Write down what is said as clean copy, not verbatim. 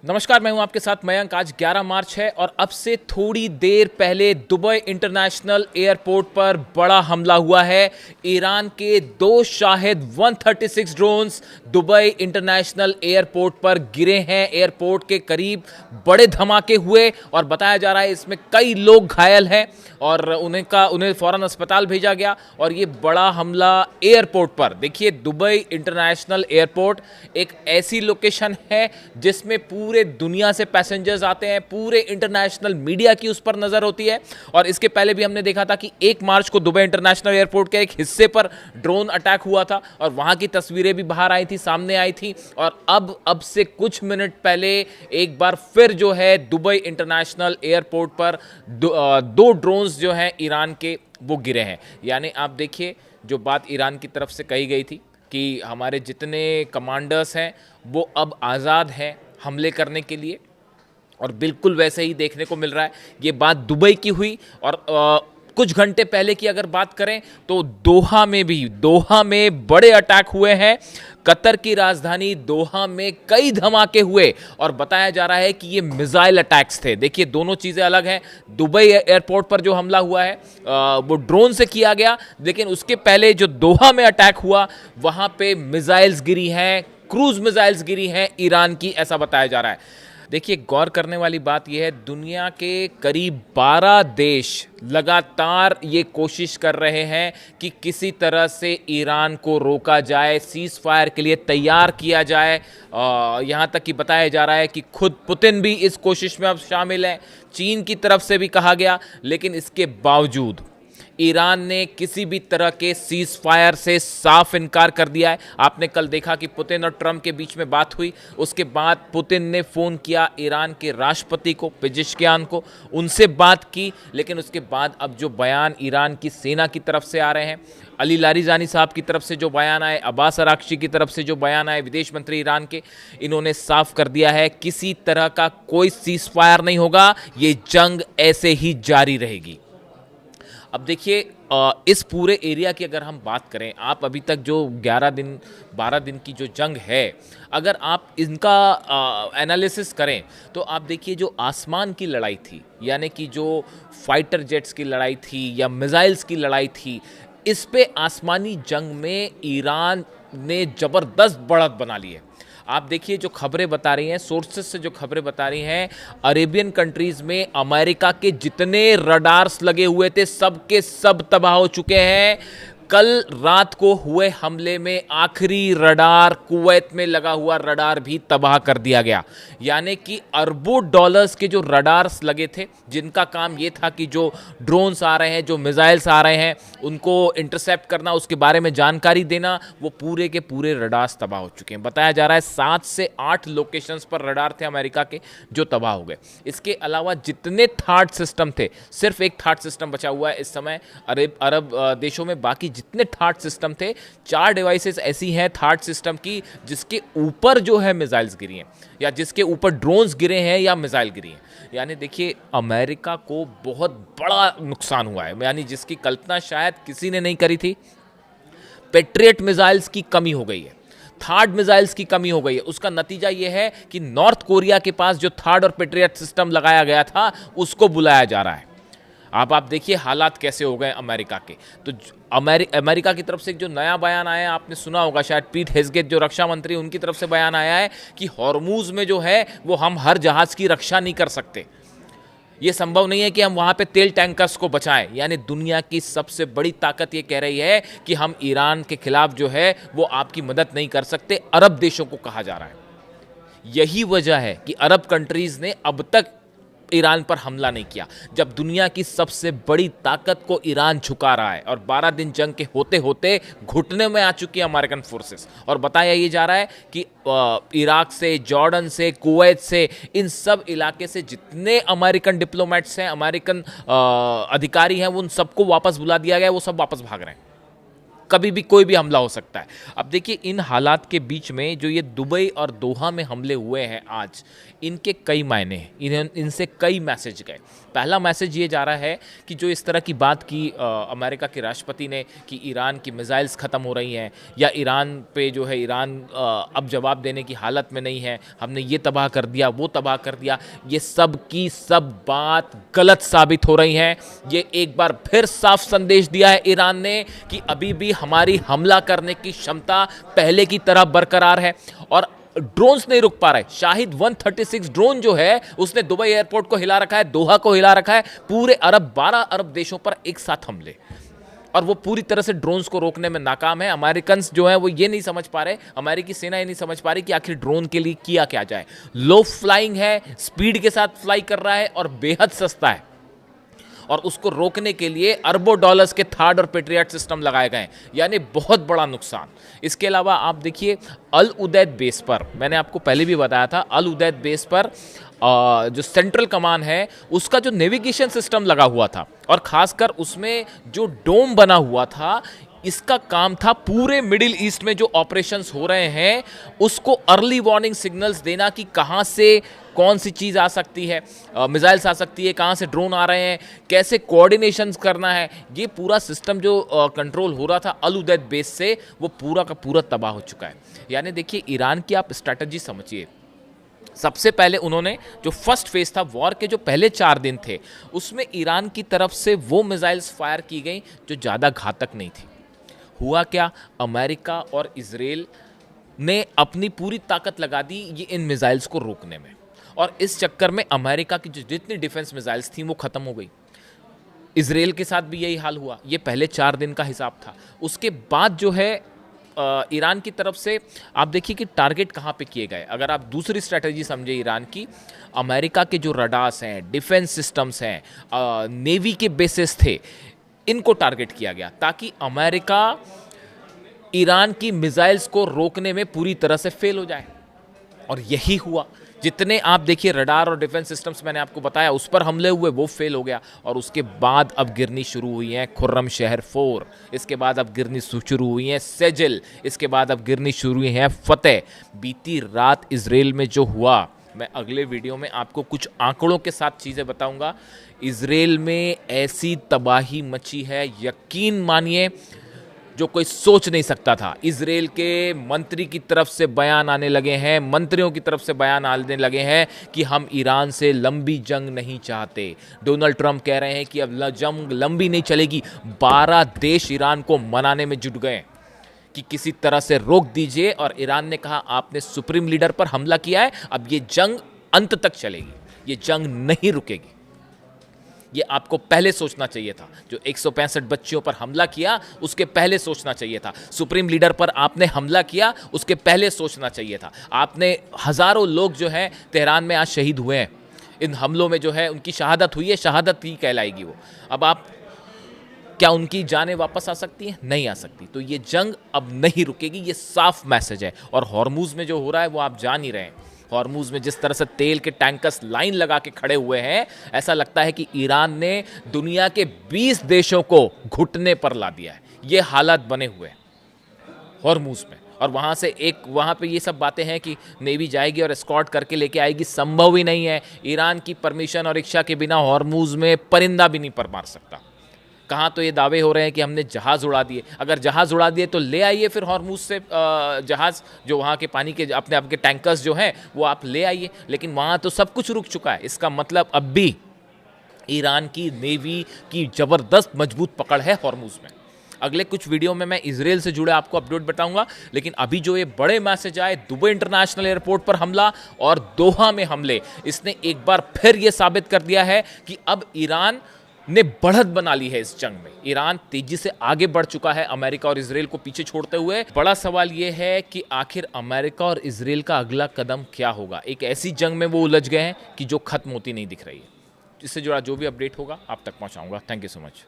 नमस्कार, मैं हूं आपके साथ मयंक। आज 11 मार्च है और अब से थोड़ी देर पहले दुबई इंटरनेशनल एयरपोर्ट पर बड़ा हमला हुआ है। ईरान के दो Shahid 136 drones Dubai international airport पर गिरे हैं। एयरपोर्ट के करीब बड़े धमाके हुए और बताया जा रहा है इसमें कई लोग घायल हैं और उन्हें फौरन अस्पताल भेजा गया। और ये बड़ा हमला एयरपोर्ट पर, देखिए दुबई इंटरनेशनल एयरपोर्ट एक ऐसी लोकेशन है जिसमें पूरे दुनिया से पैसेंजर्स आते हैं, पूरे इंटरनेशनल मीडिया की उस पर नजर होती है। और इसके पहले भी हमने देखा था कि 1 मार्च को दुबई इंटरनेशनल एयरपोर्ट के एक हिस्से पर ड्रोन अटैक हुआ था और वहां की तस्वीरें भी बाहर आई थी, सामने आई थी। और अब से कुछ मिनट पहले एक बार फिर जो है दुबई इंटरनेशनल एयरपोर्ट पर दो ड्रोन्स जो हैं ईरान के वो गिरे हैं। यानी आप देखिए, जो बात ईरान की तरफ से कही गई थी कि हमारे जितने कमांडर्स हैं वो अब आज़ाद हैं हमले करने के लिए, और बिल्कुल वैसे ही देखने को मिल रहा है। ये बात दुबई की हुई और कुछ घंटे पहले की अगर बात करें तो दोहा में बड़े अटैक हुए हैं। कतर की राजधानी दोहा में कई धमाके हुए और बताया जा रहा है कि ये मिसाइल अटैक्स थे। देखिए, दोनों चीज़ें अलग हैं। दुबई एयरपोर्ट पर जो हमला हुआ है वो ड्रोन से किया गया, लेकिन उसके पहले जो दोहा में अटैक हुआ वहाँ पे मिसाइल्स गिरी हैं, क्रूज मिसाइल्स गिरी हैं ईरान की, ऐसा बताया जा रहा है। देखिए, गौर करने वाली बात यह है, दुनिया के करीब 12 देश लगातार ये कोशिश कर रहे हैं कि किसी तरह से ईरान को रोका जाए, सीज फायर के लिए तैयार किया जाए। यहाँ तक कि बताया जा रहा है कि खुद पुतिन भी इस कोशिश में अब शामिल हैं, चीन की तरफ से भी कहा गया। लेकिन इसके बावजूद ईरान ने किसी भी तरह के सीज फायर से साफ इनकार कर दिया है। आपने कल देखा कि पुतिन और ट्रंप के बीच में बात हुई, उसके बाद पुतिन ने फ़ोन किया ईरान के राष्ट्रपति को, पेजेश्कियान को, उनसे बात की। लेकिन उसके बाद अब जो बयान ईरान की सेना की तरफ से आ रहे हैं, अली लारिजानी साहब की तरफ से जो बयान आए, अब्बास अराक्ची की तरफ से जो बयान आए, विदेश मंत्री ईरान के, इन्होंने साफ कर दिया है किसी तरह का कोई सीज फायर नहीं होगा, ये जंग ऐसे ही जारी रहेगी। अब देखिए, इस पूरे एरिया की अगर हम बात करें, आप अभी तक जो 12 दिन की जो जंग है, अगर आप इनका एनालिसिस करें तो आप देखिए, जो आसमान की लड़ाई थी, यानी कि जो फाइटर जेट्स की लड़ाई थी या मिसाइल्स की लड़ाई थी, इस पे आसमानी जंग में ईरान ने ज़बरदस्त बढ़त बना ली है। आप देखिए, जो खबरें बता रही हैं, सोर्सेस से जो खबरें बता रही हैं, अरेबियन कंट्रीज़ में अमेरिका के जितने रडार्स लगे हुए थे सब के सब तबाह हो चुके हैं। कल रात को हुए हमले में आखिरी रडार, कुवैत में लगा हुआ रडार भी तबाह कर दिया गया। यानी कि अरबों डॉलर्स के जो रडार्स लगे थे, जिनका काम ये था कि जो ड्रोन्स आ रहे हैं, जो मिसाइल्स आ रहे हैं, उनको इंटरसेप्ट करना, उसके बारे में जानकारी देना, वो पूरे के पूरे रडार्स तबाह हो चुके हैं। बताया जा रहा है 7 से 8 लोकेशंस पर रडार थे अमेरिका के जो तबाह हो गए। इसके अलावा जितने थार्ड सिस्टम थे, सिर्फ एक थार्ड सिस्टम बचा हुआ है इस समय अरब देशों में। बाकी जितने थार्ड सिस्टम थे, 4 डिवाइसेस ऐसी हैं थार्ड सिस्टम की जिसके ऊपर जो है मिसाइल्स गिरी हैं, या जिसके ऊपर ड्रोन्स गिरे हैं या मिसाइल गिरी हैं। यानी देखिए, अमेरिका को बहुत बड़ा नुकसान हुआ है, यानी जिसकी कल्पना शायद किसी ने नहीं करी थी। पेट्रियट मिसाइल्स की कमी हो गई है, थर्ड मिसाइल्स की कमी हो गई है। उसका नतीजा यह है कि नॉर्थ कोरिया के पास जो थर्ड और पेट्रियट सिस्टम लगाया गया था, उसको बुलाया जा रहा है। आप देखिए हालात कैसे हो गए अमेरिका के। तो अमेरिका की तरफ से जो नया बयान आया है, आपने सुना होगा शायद, पीट हेग्सेथ जो रक्षा मंत्री, उनकी तरफ से बयान आया है कि हॉर्मूज में जो है वो हम हर जहाज की रक्षा नहीं कर सकते। ये संभव नहीं है कि हम वहाँ पे तेल टैंकर्स को बचाएं। यानी दुनिया की सबसे बड़ी ताकत ये कह रही है कि हम ईरान के खिलाफ जो है वो आपकी मदद नहीं कर सकते। अरब देशों को कहा जा रहा है। यही वजह है कि अरब कंट्रीज ने अब तक ईरान पर हमला नहीं किया, जब दुनिया की सबसे बड़ी ताकत को ईरान झुका रहा है। और 12 दिन जंग के होते होते घुटने में आ चुकी है अमेरिकन फोर्सेस। और बताया ये जा रहा है कि इराक से, जॉर्डन से, कुवैत से, इन सब इलाके से जितने अमेरिकन डिप्लोमेट्स हैं, अमेरिकन अधिकारी हैं, उन सबको वापस बुला दिया गया है, वो सब वापस भाग रहे हैं। कभी भी कोई भी हमला हो सकता है। अब देखिए इन हालात के बीच में जो ये दुबई और दोहा में हमले हुए हैं आज, इनके कई मायने हैं, इनसे कई मैसेज गए। पहला मैसेज ये जा रहा है कि जो इस तरह की बात की अमेरिका के राष्ट्रपति ने कि ईरान की मिसाइल्स ख़त्म हो रही हैं या ईरान पे जो है ईरान अब जवाब देने की हालत में नहीं है, हमने ये तबाह कर दिया वो तबाह कर दिया, ये सब की सब बात गलत साबित हो रही है। ये एक बार फिर साफ संदेश दिया है ईरान ने कि अभी भी हमारी हमला करने की क्षमता पहले की तरह बरकरार है और ड्रोन्स नहीं रुक पा रहे। शाहिद 136 ड्रोन जो है उसने दुबई एयरपोर्ट को हिला रखा है, दोहा को हिला रखा है, पूरे 12 अरब देशों पर एक साथ हमले, और वो पूरी तरह से ड्रोन्स को रोकने में नाकाम है। अमेरिकन जो है वो ये नहीं समझ पा रहे, अमेरिकी सेना ये नहीं समझ पा रही कि आखिर ड्रोन के लिए किया क्या जाए। लो फ्लाइंग है, स्पीड के साथ फ्लाई कर रहा है और बेहद सस्ता है, और उसको रोकने के लिए अरबों डॉलर्स के थार्ड और पेट्रियट सिस्टम लगाए गए, यानी बहुत बड़ा नुकसान। इसके अलावा आप देखिए अल उदैद बेस पर, मैंने आपको पहले भी बताया था, अल उदैद बेस पर जो सेंट्रल कमान है उसका जो नेविगेशन सिस्टम लगा हुआ था और खासकर उसमें जो डोम बना हुआ था, इसका काम था पूरे मिडिल ईस्ट में जो ऑपरेशंस हो रहे हैं उसको अर्ली वार्निंग सिग्नल्स देना कि कहां से कौन सी चीज़ आ सकती है, मिसाइल्स आ सकती है, कहाँ से ड्रोन आ रहे हैं, कैसे कोऑर्डिनेशंस करना है। ये पूरा सिस्टम जो कंट्रोल हो रहा था अल उदैद बेस से, वो पूरा का पूरा तबाह हो चुका है। यानी देखिए ईरान की आप स्ट्रैटेजी समझिए। सबसे पहले उन्होंने जो फर्स्ट फेज था वॉर के, जो पहले 4 दिन थे, उसमें ईरान की तरफ से वो मिसाइल्स फायर की गई जो ज़्यादा घातक नहीं थी। हुआ क्या, अमेरिका और इजराइल ने अपनी पूरी ताकत लगा दी ये इन मिसाइल्स को रोकने में, और इस चक्कर में अमेरिका की जो जितनी डिफेंस मिसाइल्स थी वो ख़त्म हो गई। इजराइल के साथ भी यही हाल हुआ। ये पहले 4 दिन का हिसाब था। उसके बाद जो है ईरान की तरफ से आप देखिए कि टारगेट कहाँ पे किए गए। अगर आप दूसरी स्ट्रैटेजी समझे ईरान की, अमेरिका के जो रडार्स हैं, डिफेंस सिस्टम्स हैं, नेवी के बेसिस थे, इनको टारगेट किया गया ताकि अमेरिका ईरान की मिसाइल्स को रोकने में पूरी तरह से फेल हो जाए, और यही हुआ। जितने आप देखिए रडार और डिफेंस सिस्टम्स मैंने आपको बताया उस पर हमले हुए, वो फेल हो गया। और उसके बाद अब गिरनी शुरू हुई हैं खुर्रम शहर 4, इसके बाद अब गिरनी शुरू हुई हैं सेजल, इसके बाद अब गिरनी शुरू हुई हैं फतेह। बीती रात इजराइल में जो हुआ, मैं अगले वीडियो में आपको कुछ आंकड़ों के साथ चीज़ें बताऊंगा। इजराइल में ऐसी तबाही मची है, यकीन मानिए, जो कोई सोच नहीं सकता था। इजराइल के मंत्री की तरफ से बयान आने लगे हैं, मंत्रियों की तरफ से बयान आने लगे हैं कि हम ईरान से लंबी जंग नहीं चाहते। डोनाल्ड ट्रंप कह रहे हैं कि अब जंग लंबी नहीं चलेगी। 12 देश ईरान को मनाने में जुट गए कि किसी तरह से रोक दीजिए, और ईरान ने कहा आपने सुप्रीम लीडर पर हमला किया है, अब ये जंग अंत तक चलेगी, ये जंग नहीं रुकेगी। ये आपको पहले सोचना चाहिए था। जो 165 बच्चियों पर हमला किया उसके पहले सोचना चाहिए था। सुप्रीम लीडर पर आपने हमला किया उसके पहले सोचना चाहिए था। आपने हज़ारों लोग जो हैं तेहरान में आज शहीद हुए हैं, इन हमलों में जो है उनकी शहादत हुई है, शहादत ही कहलाएगी वो। अब आप क्या उनकी जानें वापस आ सकती हैं? नहीं आ सकती। तो ये जंग अब नहीं रुकेगी, ये साफ मैसेज है। और हॉर्मुज़ में जो हो रहा है वो आप जान ही रहे हैं। हॉर्मुज़ में जिस तरह से तेल के टैंकर्स लाइन लगा के खड़े हुए हैं, ऐसा लगता है कि ईरान ने दुनिया के 20 देशों को घुटने पर ला दिया है। ये हालात बने हुए हैं हॉर्मुज़ में। और वहाँ पे ये सब बातें हैं कि नेवी जाएगी और एस्कॉर्ट करके लेके आएगी, संभव ही नहीं है। ईरान की परमिशन और इच्छा के बिना हॉर्मुज़ में परिंदा भी नहीं पर मार सकता। कहाँ तो ये दावे हो रहे हैं कि हमने जहाज़ उड़ा दिए। अगर जहाज़ उड़ा दिए तो ले आइए फिर हॉर्मुज़ से जहाज़, जो वहाँ के पानी के अपने आपके टैंकर्स जो हैं वो आप ले आइए। लेकिन वहाँ तो सब कुछ रुक चुका है। इसका मतलब अब भी ईरान की नेवी की ज़बरदस्त मजबूत पकड़ है हॉर्मुज़ में। अगले कुछ वीडियो में मैं इजराइल से जुड़े आपको अपडेट बताऊंगा। लेकिन अभी जो ये बड़े मैसेज आए, दुबई इंटरनेशनल एयरपोर्ट पर हमला और दोहा में हमले, इसने एक बार फिर ये साबित कर दिया है कि अब ईरान ने बढ़त बना ली है इस जंग में। ईरान तेजी से आगे बढ़ चुका है अमेरिका और इजराइल को पीछे छोड़ते हुए। बड़ा सवाल यह है कि आखिर अमेरिका और इजराइल का अगला कदम क्या होगा। एक ऐसी जंग में वो उलझ गए हैं कि जो खत्म होती नहीं दिख रही है। इससे जुड़ा जो भी अपडेट होगा आप तक पहुंचाऊंगा। Thank you so much.